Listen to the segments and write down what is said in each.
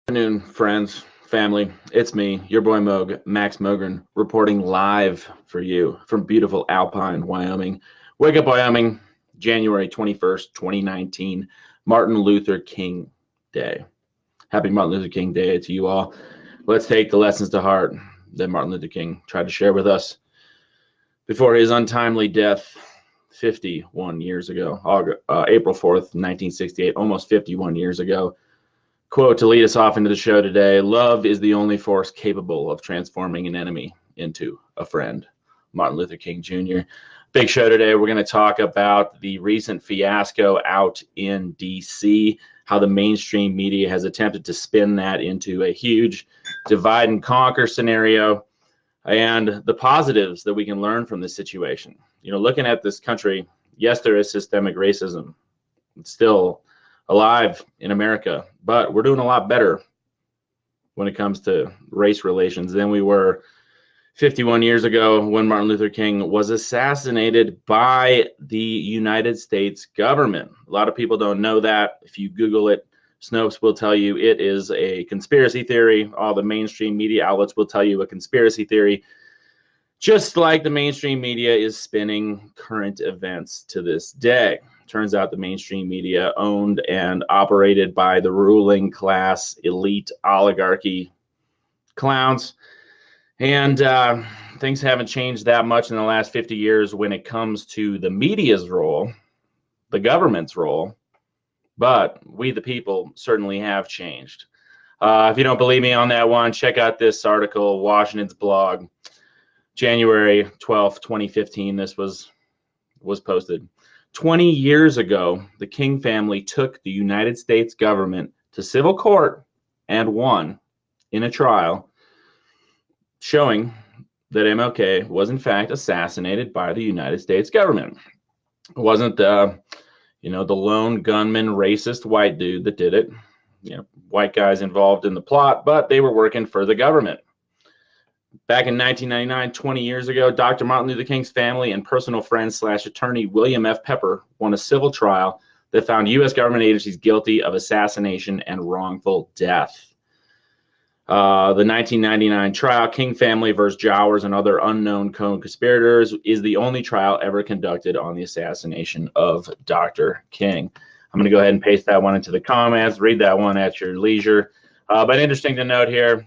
Good afternoon, friends, family. It's me, your boy Moog, Max Mogren, reporting live for you from beautiful Alpine, Wyoming. Wake up, Wyoming, January 21st, 2019, Martin Luther King Day. Happy Martin Luther King Day to you all. Let's take the lessons to heart that Martin Luther King tried to share with us before his untimely death 51 years ago, April 4th, 1968, almost 51 years ago. Quote to lead us off into the show today: love is the only force capable of transforming an enemy into a friend. Martin Luther King Jr. Big show today. We're going to talk about the recent fiasco out in DC, how the mainstream media has attempted to spin that into a huge divide and conquer scenario, and the positives that we can learn from this situation. Looking at this country, yes, there is systemic racism. It's still alive in America, but we're doing a lot better when it comes to race relations than we were 51 years ago when Martin Luther King was assassinated by the United States government. A lot of people don't know that. If you Google it, Snopes will tell you it is a conspiracy theory. All the mainstream media outlets will tell you a conspiracy theory, just like the mainstream media is spinning current events to this day. Turns out the mainstream media owned and operated by the ruling class, elite oligarchy clowns. And things haven't changed that much in the last 50 years when it comes to the media's role, the government's role. But we, the people, certainly have changed. If you don't believe me on that one, check out this article, Washington's blog, January 12th, 2015. This was posted. 20 years ago, the King family took the United States government to civil court and won in a trial showing that MLK was in fact assassinated by the United States government. It wasn't the lone gunman, racist white dude that did it. White guys involved in the plot, but they were working for the government. Back in 1999, 20 years ago, Dr. Martin Luther King's family and personal friend / attorney William F. Pepper won a civil trial that found U.S. government agencies guilty of assassination and wrongful death. The 1999 trial, King family versus Jowers and other unknown co-conspirators, is the only trial ever conducted on the assassination of Dr. King. I'm going to go ahead and paste that one into the comments. Read that one at your leisure. But interesting to note here,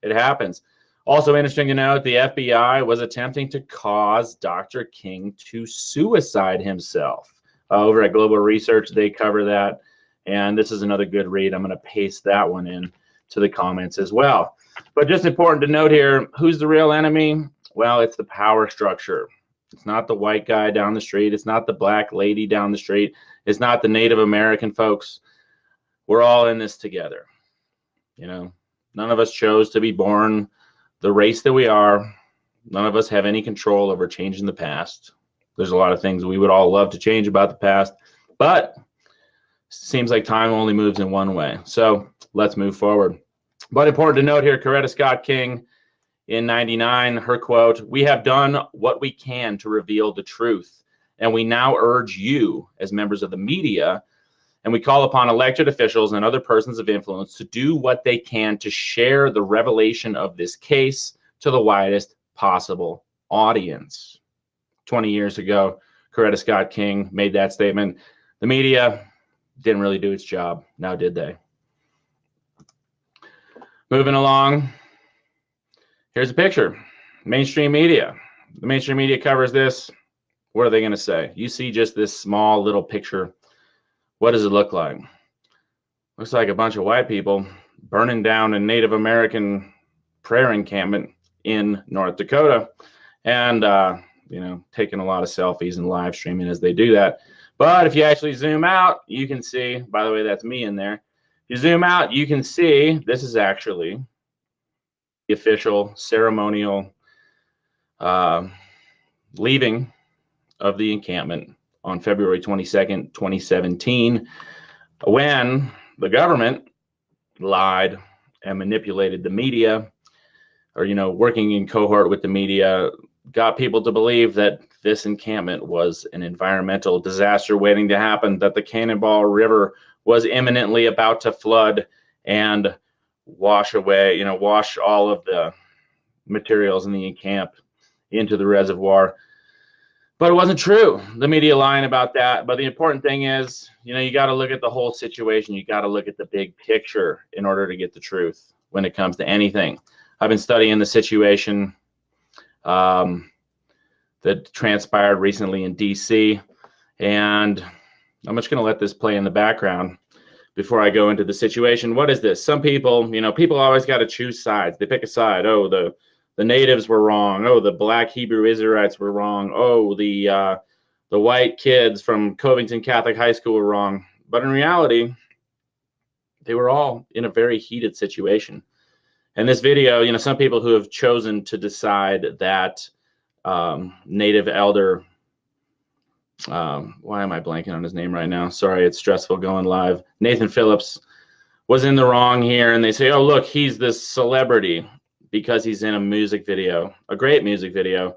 it happens. Also interesting to note, the FBI was attempting to cause Dr. King to suicide himself. Over at Global Research, they cover that. And this is another good read. I'm going to paste that one in to the comments as well. But just important to note here, who's the real enemy? Well, it's the power structure. It's not the white guy down the street. It's not the black lady down the street. It's not the Native American folks. We're all in this together. None of us chose to be born the race that we are. None of us have any control over changing the past. There's a lot of things we would all love to change about the past, but it seems like time only moves in one way. So let's move forward. But important to note here, Coretta Scott King in 99, her quote: "We have done what we can to reveal the truth, and we now urge you as members of the media, and we call upon elected officials and other persons of influence to do what they can to share the revelation of this case to the widest possible audience." 20 years ago, Coretta Scott King made that statement. The media didn't really do its job. Now, did they? Moving along, here's a picture. Mainstream media. The mainstream media covers this. What are they going to say? You see just this small little picture. What does it look like? Looks like a bunch of white people burning down a Native American prayer encampment in North Dakota and, taking a lot of selfies and live streaming as they do that. But if you actually zoom out, you can see, by the way, that's me in there. If you zoom out, you can see this is actually the official ceremonial leaving of the encampment on February 22nd, 2017, when the government lied and manipulated the media, or, working in cohort with the media, got people to believe that this encampment was an environmental disaster waiting to happen, that the Cannonball River was imminently about to flood, and wash away, wash all of the materials in the camp into the reservoir. But it wasn't true. The media lying about that. But the important thing is, you got to look at the whole situation. You got to look at the big picture in order to get the truth when it comes to anything. I've been studying the situation that transpired recently in DC, and I'm just going to let this play in the background before I go into the situation. What is this? Some people, people always got to choose sides. They pick a side. Oh, the natives were wrong. Oh, the black Hebrew Israelites were wrong. Oh, the white kids from Covington Catholic High School were wrong. But in reality, they were all in a very heated situation. And this video, some people who have chosen to decide that native elder, why am I blanking on his name right now? Sorry, it's stressful going live. Nathan Phillips was in the wrong here. And they say, oh, look, he's this celebrity because he's in a music video, a great music video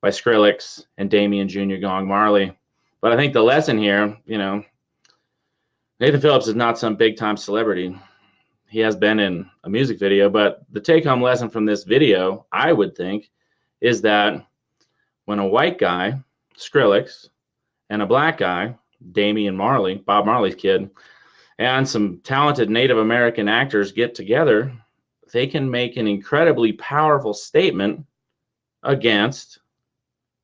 by Skrillex and Damian Jr. Gong Marley. But I think the lesson here, Nathan Phillips is not some big time celebrity. He has been in a music video, but the take home lesson from this video, I would think, is that when a white guy, Skrillex, and a black guy, Damian Marley, Bob Marley's kid, and some talented Native American actors get together, they can make an incredibly powerful statement against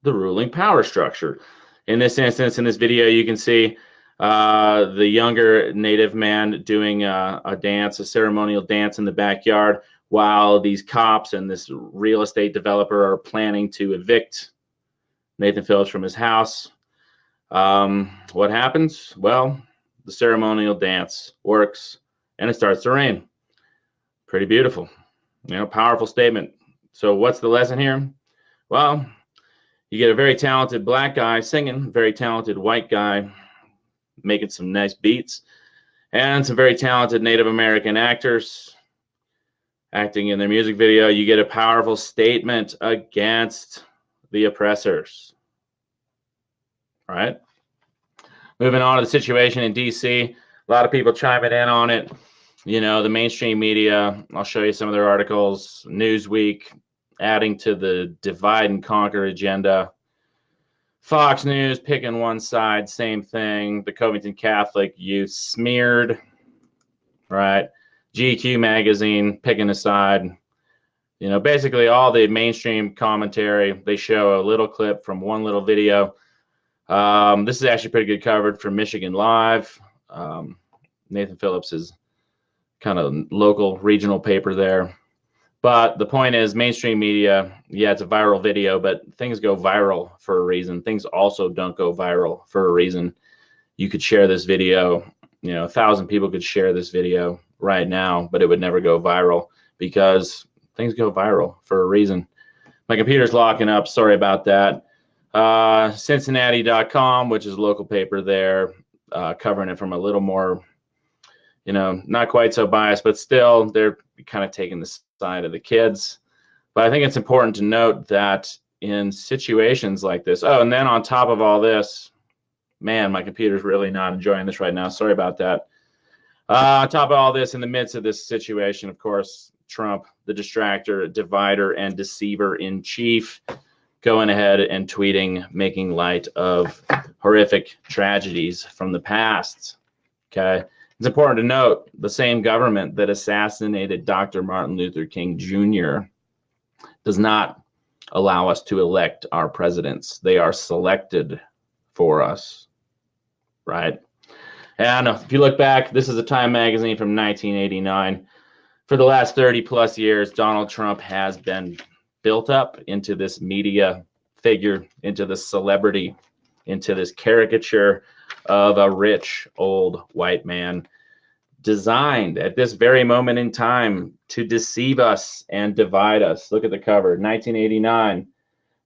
the ruling power structure. In this instance, in this video, you can see the younger Native man doing a dance, a ceremonial dance in the backyard, while these cops and this real estate developer are planning to evict Nathan Phillips from his house. What happens? Well, the ceremonial dance works, and it starts to rain. Pretty beautiful, powerful statement. So what's the lesson here? Well, you get a very talented black guy singing, very talented white guy making some nice beats, and some very talented Native American actors acting in their music video. You get a powerful statement against the oppressors. All right. Moving on to the situation in DC, a lot of people chiming in on it. The mainstream media, I'll show you some of their articles. Newsweek adding to the divide and conquer agenda. Fox News picking one side, same thing. The Covington Catholic youth smeared, right? GQ magazine picking a side. Basically all the mainstream commentary, they show a little clip from one little video. This is actually pretty good coverage from Michigan Live. Nathan Phillips is kind of local regional paper there. But the point is, mainstream media, yeah, it's a viral video, but things go viral for a reason. Things also don't go viral for a reason. You could share this video, 1,000 people could share this video right now, but it would never go viral because things go viral for a reason. My computer's locking up. Sorry about that. Cincinnati.com, which is a local paper there, covering it from a little more, not quite so biased, but still they're kind of taking the side of the kids. But I think it's important to note that in situations like this, oh, and then on top of all this, man, my computer's really not enjoying this right now. Sorry about that. On top of all this, in the midst of this situation, of course, Trump, the distractor, divider, and deceiver in chief, going ahead and tweeting, making light of horrific tragedies from the past. Okay. It's important to note the same government that assassinated Dr. Martin Luther King Jr. does not allow us to elect our presidents. They are selected for us, right? And if you look back, this is a Time magazine from 1989. For the last 30 plus years, Donald Trump has been built up into this media figure, into this celebrity, into this caricature of a rich old white man, designed at this very moment in time to deceive us and divide us. Look at the cover, 1989.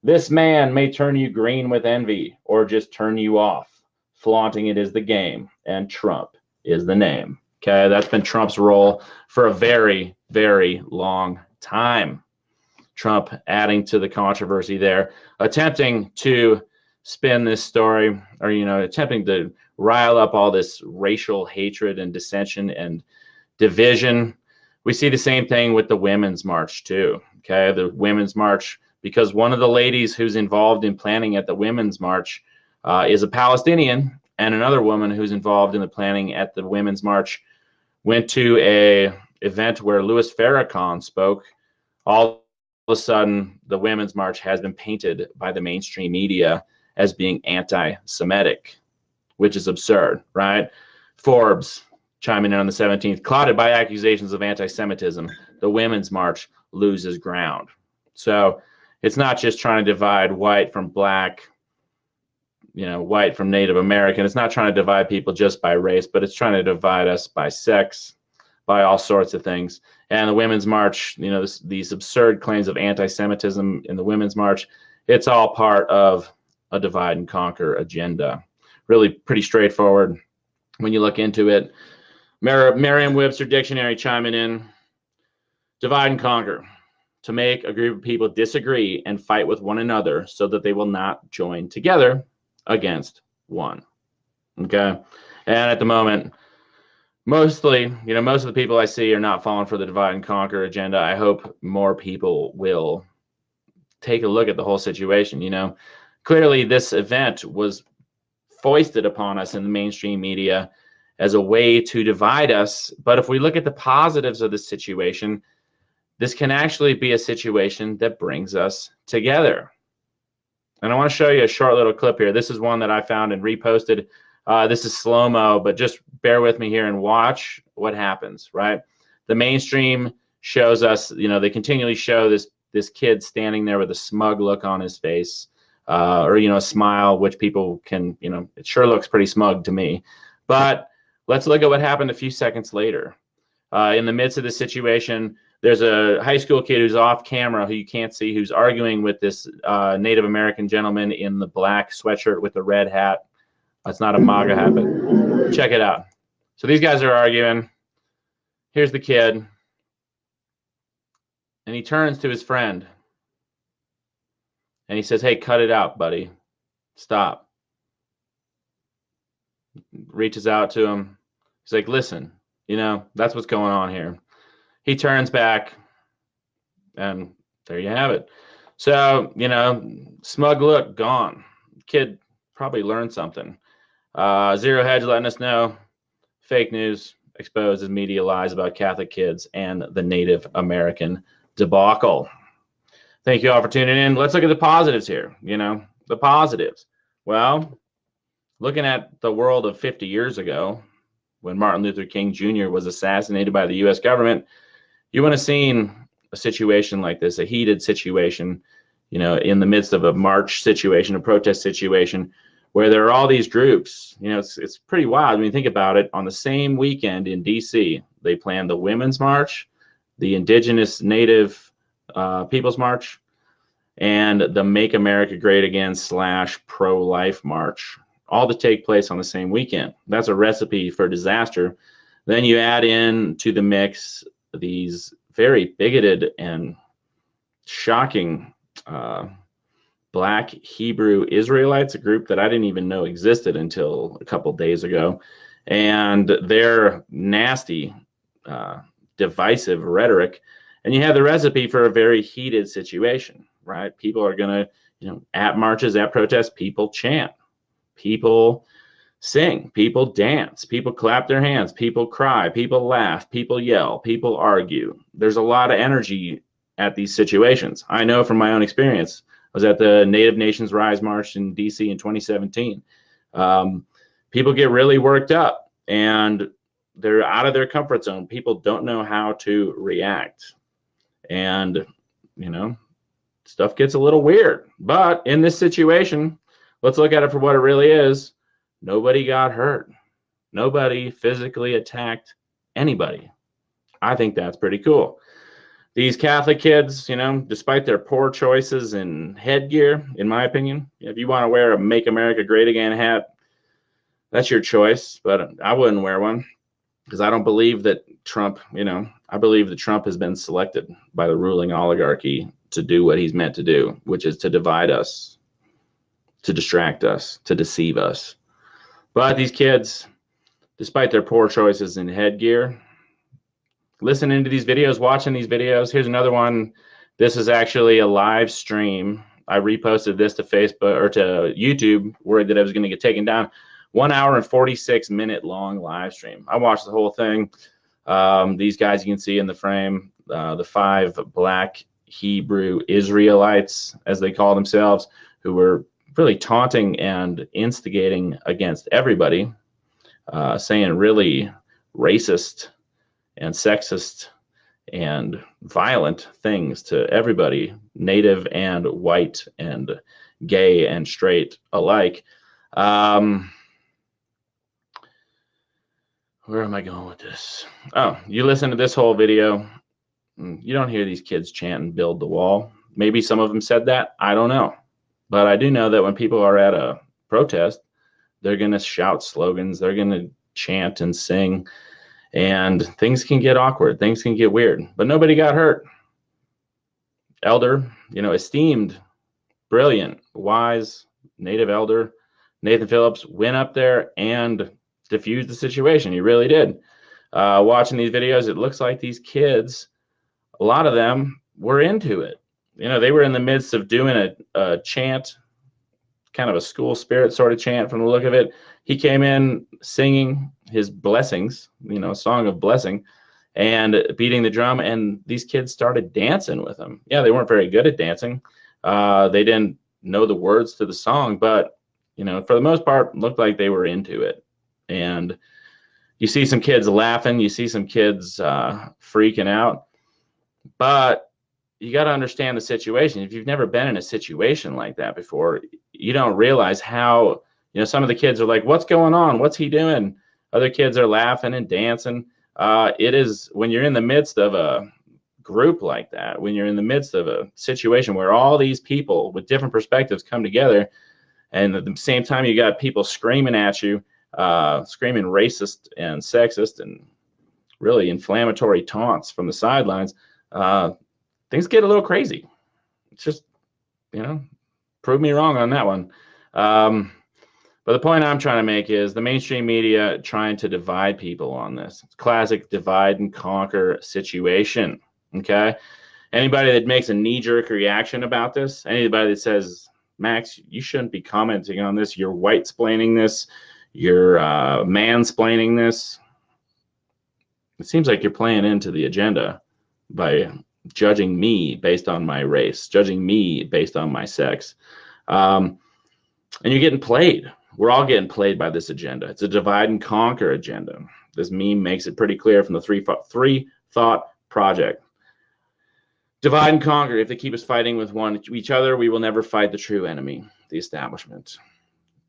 This man may turn you green with envy or just turn you off. Flaunting it is the game, and Trump is the name. Okay, that's been Trump's role for a very, very long time. Trump adding to the controversy there, attempting to spin this story, or attempting to rile up all this racial hatred and dissension and division. We see the same thing with the Women's March too. Okay, the Women's March, because one of the ladies who's involved in planning at the Women's March is a Palestinian, and another woman who's involved in the planning at the Women's March went to a event where Louis Farrakhan spoke. All of a sudden, the Women's March has been painted by the mainstream media as being anti-Semitic, which is absurd, right? Forbes chiming in on the 17th, clouded by accusations of anti-Semitism, the Women's March loses ground. So it's not just trying to divide white from black, white from Native American. It's not trying to divide people just by race, but it's trying to divide us by sex, by all sorts of things. And the Women's March, these absurd claims of anti-Semitism in the Women's March, it's all part of a divide and conquer agenda. Really pretty straightforward when you look into it. Merriam-Webster dictionary chiming in. Divide and conquer. To make a group of people disagree and fight with one another so that they will not join together against one. Okay? And at the moment, most of the people I see are not falling for the divide and conquer agenda. I hope more people will take a look at the whole situation. Clearly this event was foisted upon us in the mainstream media as a way to divide us. But if we look at the positives of the situation, this can actually be a situation that brings us together. And I want to show you a short little clip here. This is one that I found and reposted. This is slow-mo, but just bear with me here and watch what happens, right? The mainstream shows us, they continually show this kid standing there with a smug look on his face, or, a smile, which people can, it sure looks pretty smug to me. But let's look at what happened a few seconds later. In the midst of the situation, there's a high school kid who's off camera who you can't see, who's arguing with this Native American gentleman in the black sweatshirt with the red hat. It's not a MAGA hat, but check it out. So these guys are arguing. Here's the kid. And he turns to his friend. And he says, "Hey, cut it out, buddy. Stop." Reaches out to him. He's like, "Listen, that's what's going on here." He turns back, and there you have it. So, smug look, gone. Kid probably learned something. Zero Hedge letting us know, fake news exposed as media lies about Catholic kids and the Native American debacle. Thank you all for tuning in. Let's look at the positives here. The positives. Well, looking at the world of 50 years ago, when Martin Luther King Jr. was assassinated by the U.S. government, you wouldn't have seen a situation like this, a heated situation, in the midst of a march situation, a protest situation, where there are all these groups. It's pretty wild when you think about it. On the same weekend in D.C., they planned the Women's March, the Indigenous Native People's March, and the Make America Great Again / pro-life march, all to take place on the same weekend. That's a recipe for disaster. Then you add in to the mix these very bigoted and shocking Black Hebrew Israelites, a group that I didn't even know existed until a couple days ago, and their nasty, divisive rhetoric. And you have the recipe for a very heated situation, right? People are going to, at marches, at protests, people chant, people sing, people dance, people clap their hands, people cry, people laugh, people yell, people argue. There's a lot of energy at these situations. I know from my own experience. I was at the Native Nations Rise March in DC in 2017. People get really worked up and they're out of their comfort zone. People don't know how to react. And, stuff gets a little weird. But in this situation, let's look at it for what it really is. Nobody got hurt. Nobody physically attacked anybody. I think that's pretty cool. These Catholic kids, despite their poor choices in headgear, in my opinion, if you want to wear a Make America Great Again hat, that's your choice. But I wouldn't wear one because I don't believe that Trump, I believe that Trump has been selected by the ruling oligarchy to do what he's meant to do, which is to divide us, to distract us, to deceive us. But these kids, despite their poor choices in headgear, listening to these videos, watching these videos. Here's another one. This is actually a live stream. I reposted this to Facebook or to YouTube, worried that I was going to get taken down. 1 hour and 46-minute long live stream. I watched the whole thing. These guys you can see in the frame, the 5 black Hebrew Israelites, as they call themselves, who were really taunting and instigating against everybody, saying really racist and sexist and violent things to everybody, native and white and gay and straight alike. Where am I going with this? Oh, you listen to this whole video, you don't hear these kids chanting, build the wall. Maybe some of them said that. I don't know. But I do know that when people are at a protest, they're going to shout slogans. They're going to chant and sing. And things can get awkward. Things can get weird. But nobody got hurt. Elder, esteemed, brilliant, wise, native elder, Nathan Phillips went up there and diffused the situation. He really did. Watching these videos, it looks like these kids, a lot of them were into it. They were in the midst of doing a chant, kind of a school spirit sort of chant from the look of it. He came in singing his blessings, a song of blessing, and beating the drum, and these kids started dancing with him. Yeah, they weren't very good at dancing. They didn't know the words to the song, but, for the most part, looked like they were into it. And you see some kids laughing, you see some kids freaking out, but you got to understand the situation. If you've never been in a situation like that before, you don't realize how, some of the kids are like, what's going on? What's he doing? Other kids are laughing and dancing. It is when you're in the midst of a group like that, when you're in the midst of a situation where all these people with different perspectives come together, and at the same time you got people screaming at you, screaming racist and sexist and really inflammatory taunts from the sidelines, things get a little crazy. It's just, prove me wrong on that one. But the point I'm trying to make is the mainstream media trying to divide people on this. It's classic divide and conquer situation, okay? Anybody that makes a knee-jerk reaction about this, anybody that says, Max, you shouldn't be commenting on this, you're white-splaining this, you're mansplaining this, it seems like you're playing into the agenda by judging me based on my race, judging me based on my sex. And you're getting played. We're all getting played by this agenda. It's a divide and conquer agenda. This meme makes it pretty clear from the three thought project. Divide and conquer. If they keep us fighting with each other, we will never fight the true enemy, the establishment.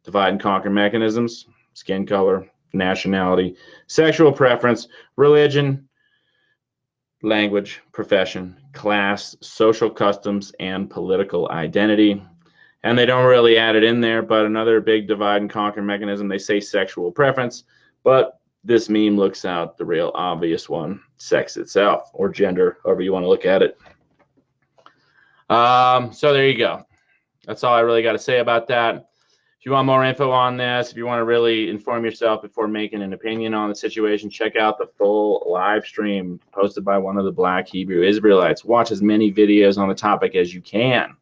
Divide and conquer mechanisms: skin color, nationality, sexual preference, religion, language, profession, class, social customs, and political identity. And they don't really add it in there, but another big divide and conquer mechanism, they say sexual preference, but this meme looks out the real obvious one: sex itself, or gender, however you want to look at it. So there you go. That's all I really got to say about that. If you want more info on this, if you want to really inform yourself before making an opinion on the situation, check out the full live stream posted by one of the Black Hebrew Israelites. Watch as many videos on the topic as you can.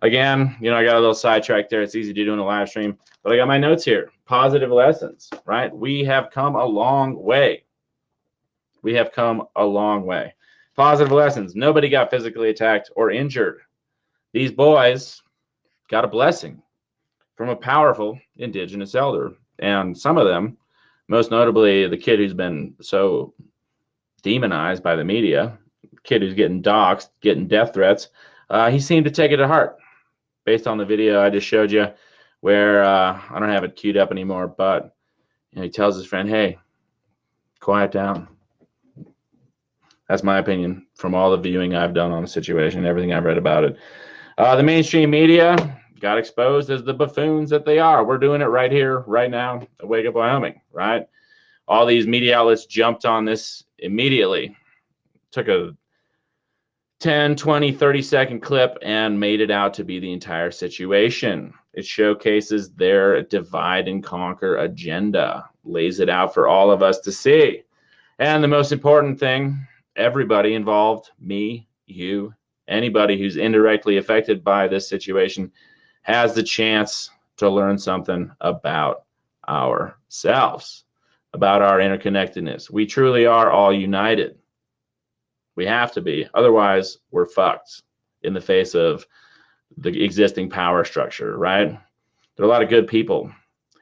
Again, I got a little sidetracked there. It's easy to do in a live stream, but I got my notes here. Positive lessons, right? We have come a long way. We have come a long way. Positive lessons. Nobody got physically attacked or injured. These boys got a blessing from a powerful indigenous elder. And some of them, most notably the kid who's been so demonized by the media, kid who's getting doxxed, getting death threats, he seemed to take it to heart. Based on the video I just showed you, where I don't have it queued up anymore, but he tells his friend, hey, quiet down. That's my opinion from all the viewing I've done on the situation, everything I've read about it. The mainstream media got exposed as the buffoons that they are. We're doing it right here, right now, at Wake Up Wyoming, right? All these media outlets jumped on this immediately. Took a 10, 20, 30-second clip and made it out to be the entire situation. It showcases their divide and conquer agenda, lays it out for all of us to see, And the most important thing, everybody involved, me, you, anybody who's indirectly affected by this situation, has the chance to learn something about ourselves, about our interconnectedness. We truly are all united. We have to be. Otherwise, we're fucked in the face of the existing power structure, right? There are a lot of good people.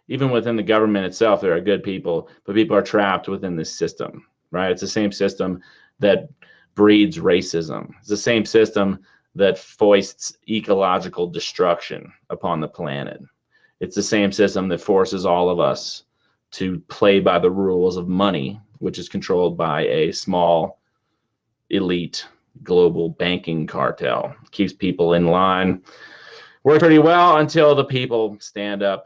Even within the government itself, there are good people, but people are trapped within this system, right? It's the same system that breeds racism. It's the same system that foists ecological destruction upon the planet. It's the same system that forces all of us to play by the rules of money, which is controlled by a small elite global banking cartel. Keeps people in line. Works pretty well until the people stand up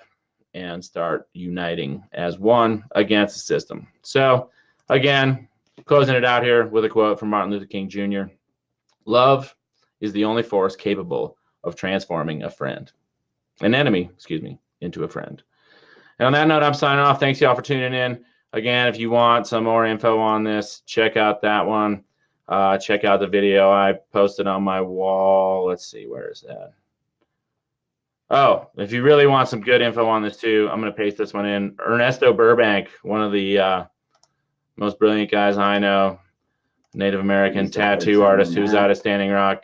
and start uniting as one against the system. So again, closing it out here with a quote from Martin Luther King Jr. Love is the only force capable of transforming an enemy, into a friend. And on that note, I'm signing off. Thanks y'all for tuning in. Again, if you want some more info on this, check out that one. Check out the video I posted on my wall. Let's see, where is that? Oh, if you really want some good info on this too, I'm going to paste this one in. Ernesto Burbank, one of the most brilliant guys I know, Native American tattoo artist who's out of Standing Rock,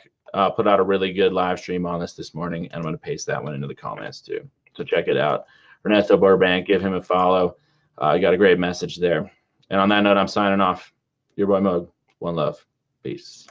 put out a really good live stream on this morning, and I'm going to paste that one into the comments too. So check it out. Ernesto Burbank, give him a follow. You got a great message there. And on that note, I'm signing off. Your boy Moog. One love. Peace.